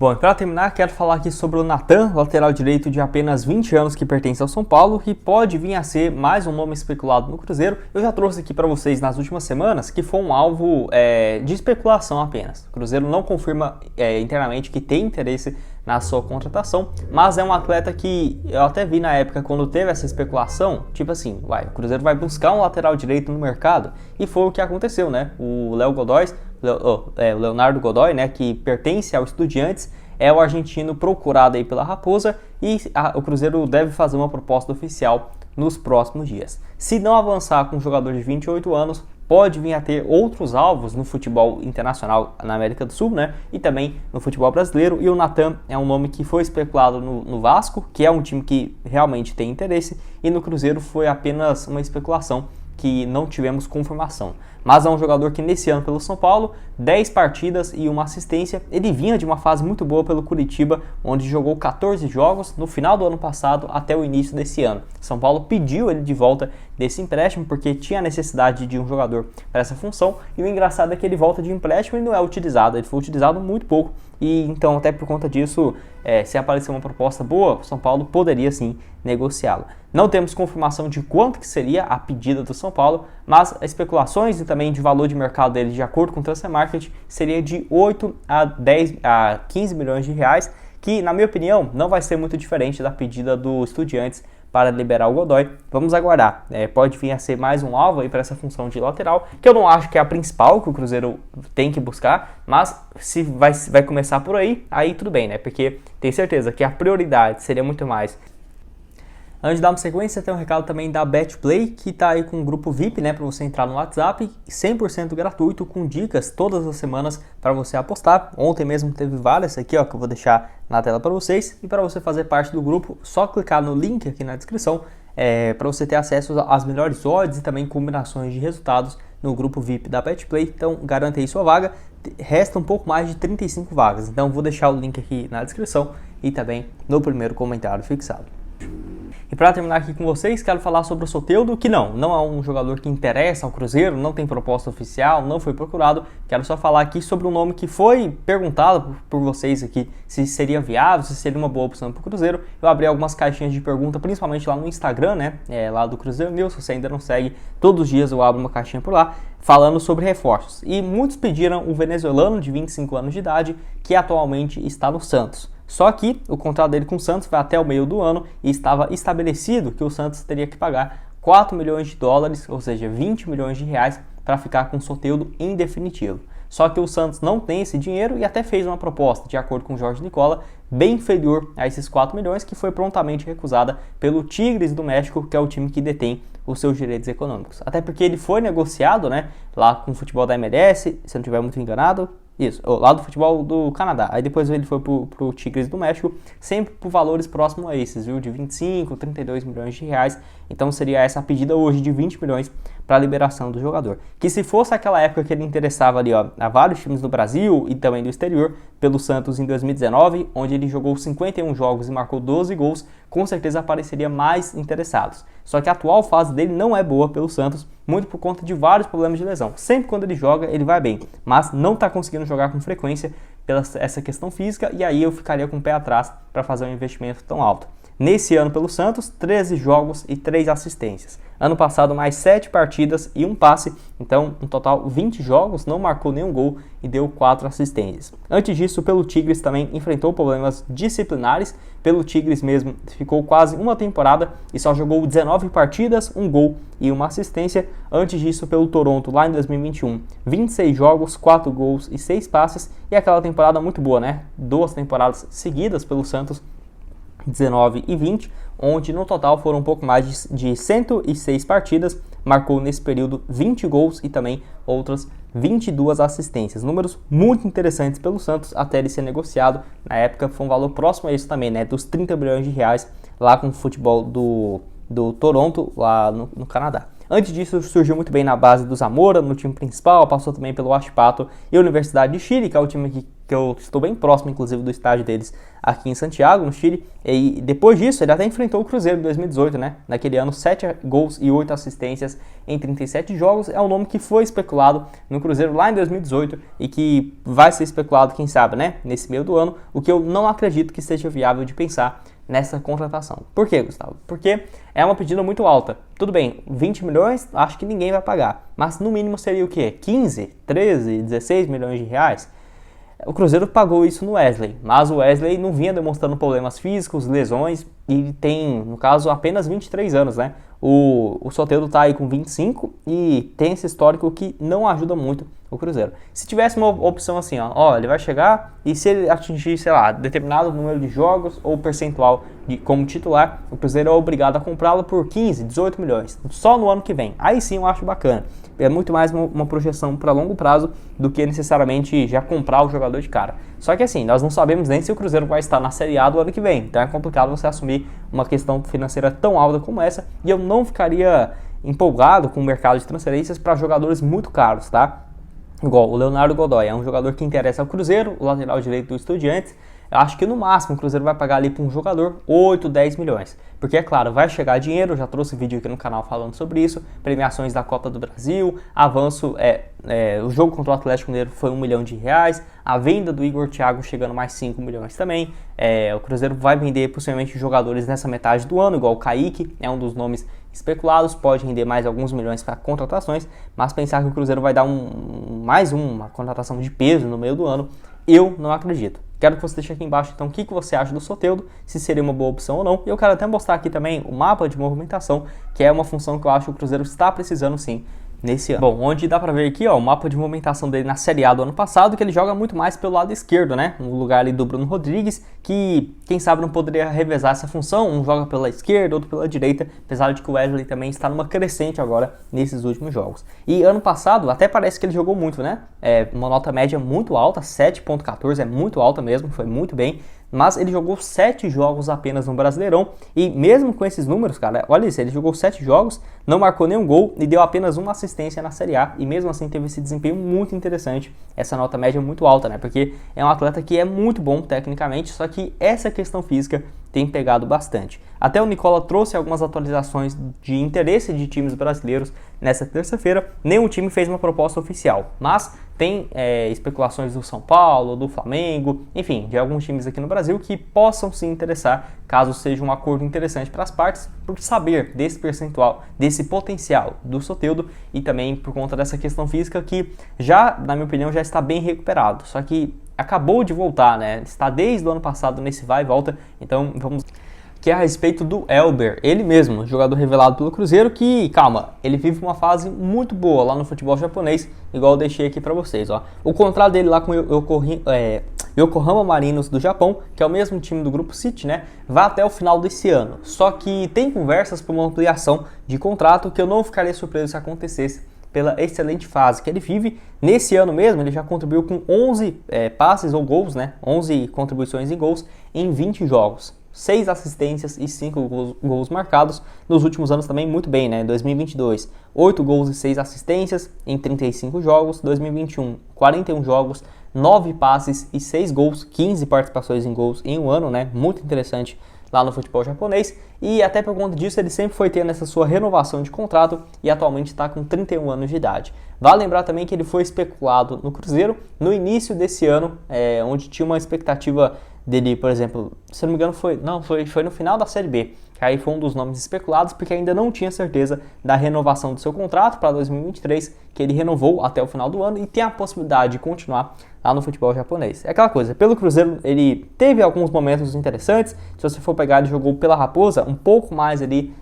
Bom, para terminar, quero falar aqui sobre o Nathan, lateral direito de apenas 20 anos que pertence ao São Paulo, que pode vir a ser mais um nome especulado no Cruzeiro. Eu já trouxe aqui para vocês nas últimas semanas que foi um alvo de especulação apenas. O Cruzeiro não confirma internamente que tem interesse na sua contratação, mas é um atleta que eu até vi na época quando teve essa especulação, tipo assim, o Cruzeiro vai buscar um lateral direito no mercado, e foi o que aconteceu, né? O Leonardo Godoy, né, que pertence ao Estudiantes, é o argentino procurado aí pela Raposa, e o Cruzeiro deve fazer uma proposta oficial nos próximos dias. Se não avançar com um jogador de 28 anos, pode vir a ter outros alvos no futebol internacional na América do Sul, né? E também no futebol brasileiro. E o Nathan é um nome que foi especulado no Vasco, que é um time que realmente tem interesse, e no Cruzeiro foi apenas uma especulação que não tivemos confirmação. Mas é um jogador que nesse ano pelo São Paulo, 10 partidas e uma assistência. Ele vinha de uma fase muito boa pelo Curitiba, onde jogou 14 jogos no final do ano passado até o início desse ano. São Paulo pediu ele de volta desse empréstimo porque tinha necessidade de um jogador para essa função, e o engraçado é que ele volta de empréstimo e não é utilizado, ele foi utilizado muito pouco, e então até por conta disso, se aparecer uma proposta boa, o São Paulo poderia sim negociá-lo. Não temos confirmação de quanto que seria a pedida do São Paulo, mas especulações e também de valor de mercado dele, de acordo com o Transfer Market, seria de 8 a 15 milhões de reais, que na minha opinião não vai ser muito diferente da pedida do Estudiantes para liberar o Godoy. Vamos aguardar. Pode vir a ser mais um alvo aí para essa função de lateral, que eu não acho que é a principal que o Cruzeiro tem que buscar, mas se vai começar por aí tudo bem, né? Porque tenho certeza que a prioridade seria muito mais. Antes de dar uma sequência, tem um recado também da BetPlay, que está aí com um grupo VIP, né, para você entrar no WhatsApp, 100% gratuito, com dicas todas as semanas para você apostar. Ontem mesmo teve várias aqui, ó, que eu vou deixar na tela para vocês. E para você fazer parte do grupo, só clicar no link aqui na descrição, para você ter acesso às melhores odds e também combinações de resultados no grupo VIP da BetPlay. Então, garanta aí sua vaga. Resta um pouco mais de 35 vagas, então vou deixar o link aqui na descrição e também no primeiro comentário fixado. E para terminar aqui com vocês, quero falar sobre o Soteldo, que não é um jogador que interessa ao Cruzeiro, não tem proposta oficial, não foi procurado. Quero só falar aqui sobre um nome que foi perguntado por vocês aqui, se seria viável, se seria uma boa opção para o Cruzeiro. Eu abri algumas caixinhas de pergunta, principalmente lá no Instagram, né, lá do Cruzeiro News. Se você ainda não segue, todos os dias eu abro uma caixinha por lá, falando sobre reforços. E muitos pediram o venezuelano de 25 anos de idade, que atualmente está no Santos. Só que o contrato dele com o Santos vai até o meio do ano e estava estabelecido que o Santos teria que pagar 4 milhões de dólares, ou seja, 20 milhões de reais, para ficar com o Soteldo em definitivo. Só que o Santos não tem esse dinheiro e até fez uma proposta, de acordo com o Jorge Nicola, bem inferior a esses 4 milhões, que foi prontamente recusada pelo Tigres do México, que é o time que detém os seus direitos econômicos. Até porque ele foi negociado, né, lá com o futebol da MLS, se eu não estiver muito enganado, lá do futebol do Canadá. Aí depois ele foi pro Tigres do México, sempre por valores próximos a esses, viu? De 25, 32 milhões de reais. Então seria essa a pedida hoje de 20 milhões para a liberação do jogador. Que se fosse aquela época que ele interessava ali, ó, a vários times do Brasil e também do exterior, pelo Santos em 2019, onde ele jogou 51 jogos e marcou 12 gols, com certeza apareceria mais interessados. Só que a atual fase dele não é boa pelo Santos, muito por conta de vários problemas de lesão. Sempre quando ele joga, ele vai bem, mas não está conseguindo jogar com frequência pela essa questão física, e aí eu ficaria com o pé atrás para fazer um investimento tão alto. Nesse ano pelo Santos, 13 jogos e 3 assistências. Ano passado, mais 7 partidas e 1 passe, então um total 20 jogos, não marcou nenhum gol e deu 4 assistências. Antes disso, pelo Tigres também enfrentou problemas disciplinares. Pelo Tigres mesmo, ficou quase uma temporada e só jogou 19 partidas, 1 gol e 1 assistência. Antes disso, pelo Toronto, lá em 2021, 26 jogos, 4 gols e 6 passes. E aquela temporada muito boa, né? 2 temporadas seguidas pelo Santos, 19 e 20, onde no total foram um pouco mais de 106 partidas, marcou nesse período 20 gols e também outras 22 assistências. Números muito interessantes pelo Santos até ele ser negociado. Na época foi um valor próximo a isso também, né, dos 30 milhões de reais lá com o futebol do Toronto, lá no Canadá. Antes disso, surgiu muito bem na base do Zamora, no time principal, passou também pelo Huachipato e a Universidade de Chile, que é o time que eu estou bem próximo, inclusive, do estádio deles aqui em Santiago, no Chile. E depois disso, ele até enfrentou o Cruzeiro em 2018, né? Naquele ano, 7 gols e 8 assistências em 37 jogos. É um nome que foi especulado no Cruzeiro lá em 2018 e que vai ser especulado, quem sabe, né? Nesse meio do ano, o que eu não acredito que seja viável de pensar nessa contratação. Por quê, Gustavo? Porque é uma pedida muito alta. Tudo bem, 20 milhões, acho que ninguém vai pagar. Mas no mínimo seria o quê? 15, 13, 16 milhões de reais? O Cruzeiro pagou isso no Wesley, mas o Wesley não vinha demonstrando problemas físicos, lesões, e tem, no caso, apenas 23 anos, né? O Soteldo tá aí com 25 e tem esse histórico que não ajuda muito o Cruzeiro. Se tivesse uma opção assim, ó, ele vai chegar e se ele atingir, sei lá, determinado número de jogos ou percentual como titular, o Cruzeiro é obrigado a comprá-lo por 15, 18 milhões, só no ano que vem. Aí sim eu acho bacana. É muito mais uma projeção para longo prazo do que necessariamente já comprar o jogador de cara. Só que assim, nós não sabemos nem se o Cruzeiro vai estar na Série A do ano que vem. Então é complicado você assumir uma questão financeira tão alta como essa. E eu não ficaria empolgado com o mercado de transferências para jogadores muito caros, tá? Igual o Leonardo Godoy, é um jogador que interessa ao Cruzeiro, o lateral direito do Estudiantes. Eu acho que no máximo o Cruzeiro vai pagar ali para um jogador 8, 10 milhões. Porque é claro, vai chegar dinheiro, eu já trouxe vídeo aqui no canal falando sobre isso, premiações da Copa do Brasil, avanço, o jogo contra o Atlético Mineiro foi R$1 milhão, a venda do Igor Thiago chegando mais 5 milhões também, o Cruzeiro vai vender possivelmente jogadores nessa metade do ano, igual o Kaique, é um dos nomes especulados, pode render mais alguns milhões para contratações, mas pensar que o Cruzeiro vai dar mais uma contratação de peso no meio do ano, eu não acredito. Quero que você deixe aqui embaixo, então, o que você acha do Soteldo, se seria uma boa opção ou não. E eu quero até mostrar aqui também o mapa de movimentação, que é uma função que eu acho que o Cruzeiro está precisando sim nesse ano. Bom, onde dá pra ver aqui, ó, o mapa de movimentação dele na Série A do ano passado, que ele joga muito mais pelo lado esquerdo, né? No lugar ali do Bruno Rodrigues, que quem sabe não poderia revezar essa função, um joga pela esquerda, outro pela direita, apesar de que o Wesley também está numa crescente agora nesses últimos jogos. E ano passado, até parece que ele jogou muito, né? Uma nota média muito alta, 7.14, é muito alta mesmo, foi muito bem. Mas ele jogou 7 jogos apenas no Brasileirão, e mesmo com esses números, cara, olha isso, ele jogou 7 jogos, não marcou nenhum gol e deu apenas uma assistência na Série A, e mesmo assim teve esse desempenho muito interessante, essa nota média muito alta, né, porque é um atleta que é muito bom tecnicamente, só que essa questão física tem pegado bastante. Até o Nicola trouxe algumas atualizações de interesse de times brasileiros nessa terça-feira, nenhum time fez uma proposta oficial, mas tem especulações do São Paulo, do Flamengo, enfim, de alguns times aqui no Brasil que possam se interessar, caso seja um acordo interessante para as partes, por saber desse percentual, desse potencial do Soteldo e também por conta dessa questão física que já, na minha opinião, já está bem recuperado, só que acabou de voltar, né? Está desde o ano passado nesse vai e volta, então vamos... que é a respeito do Elber, ele mesmo, jogador revelado pelo Cruzeiro, que, calma, ele vive uma fase muito boa lá no futebol japonês, igual eu deixei aqui pra vocês, ó. O contrato dele lá com o Yokohama Marinos do Japão, que é o mesmo time do Grupo City, né, vai até o final desse ano. Só que tem conversas por uma ampliação de contrato que eu não ficaria surpreso se acontecesse, pela excelente fase que ele vive. Nesse ano mesmo, ele já contribuiu com 11 passes ou gols, né, 11 contribuições em gols em 20 jogos. 6 assistências e 5 gols marcados. Nos últimos anos também muito bem, né? 2022, 8 gols e 6 assistências em 35 jogos. 2021, 41 jogos, 9 passes e 6 gols, 15 participações em gols em um ano, né? Muito interessante lá no futebol japonês. E até por conta disso ele sempre foi tendo essa sua renovação de contrato e atualmente está com 31 anos de idade. Vale lembrar também que ele foi especulado no Cruzeiro no início desse ano, onde tinha uma expectativa dele, por exemplo, se não me engano foi no final da Série B, que aí foi um dos nomes especulados, porque ainda não tinha certeza da renovação do seu contrato para 2023, que ele renovou até o final do ano e tem a possibilidade de continuar lá no futebol japonês. É aquela coisa, pelo Cruzeiro ele teve alguns momentos interessantes, se você for pegar ele jogou pela Raposa um pouco mais ali,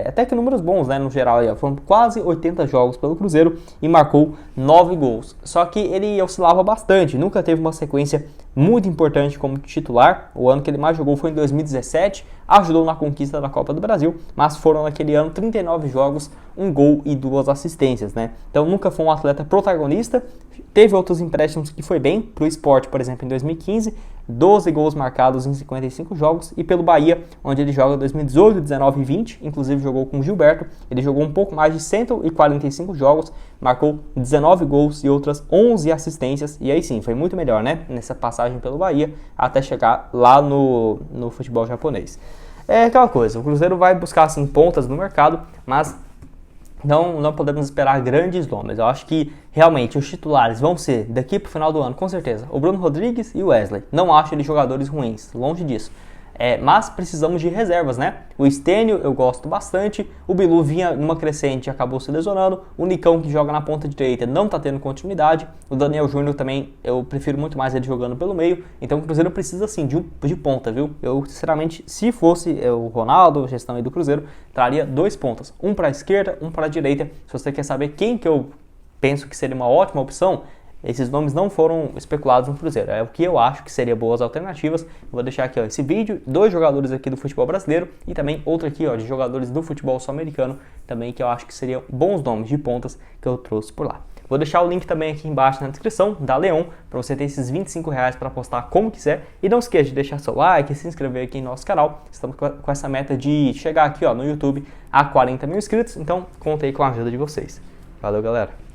até que números bons, né, no geral, foram quase 80 jogos pelo Cruzeiro e marcou 9 gols, só que ele oscilava bastante, nunca teve uma sequência muito importante como titular. O ano que ele mais jogou foi em 2017, ajudou na conquista da Copa do Brasil, mas foram naquele ano 39 jogos, 1 gol e 2 assistências, né? Então nunca foi um atleta protagonista, Teve outros empréstimos que foi bem, para o Sport, por exemplo, em 2015, 12 gols marcados em 55 jogos, e pelo Bahia, onde ele joga 2018, 19 e 20, inclusive jogou com o Gilberto, ele jogou um pouco mais de 145 jogos, marcou 19 gols e outras 11 assistências, e aí sim, foi muito melhor, né, nessa passagem pelo Bahia, até chegar lá no futebol japonês. É aquela coisa, o Cruzeiro vai buscar assim pontas no mercado, mas não podemos esperar grandes nomes. Eu acho que realmente os titulares vão ser, daqui para o final do ano, com certeza, o Bruno Rodrigues e o Wesley. Não acho eles jogadores ruins, longe disso. Mas precisamos de reservas, né? O Stênio eu gosto bastante, o Bilu vinha numa crescente e acabou se lesionando, o Nicão que joga na ponta direita não tá tendo continuidade, o Daniel Júnior também eu prefiro muito mais ele jogando pelo meio, então o Cruzeiro precisa sim de ponta, viu? Eu sinceramente, se fosse o Ronaldo, a gestão aí do Cruzeiro, traria 2 pontas, um para a esquerda, um para a direita. Se você quer saber quem que eu penso que seria uma ótima opção, esses nomes não foram especulados no Cruzeiro, é o que eu acho que seria boas alternativas. Vou deixar aqui esse vídeo, 2 jogadores aqui do futebol brasileiro e também outro aqui de jogadores do futebol sul-americano, também que eu acho que seriam bons nomes de pontas que eu trouxe por lá. Vou deixar o link também aqui embaixo na descrição da Leon, para você ter esses R$25 para apostar como quiser. E não esqueça de deixar seu like e se inscrever aqui no nosso canal. Estamos com essa meta de chegar aqui no YouTube a 40 mil inscritos, então conta aí com a ajuda de vocês. Valeu, galera!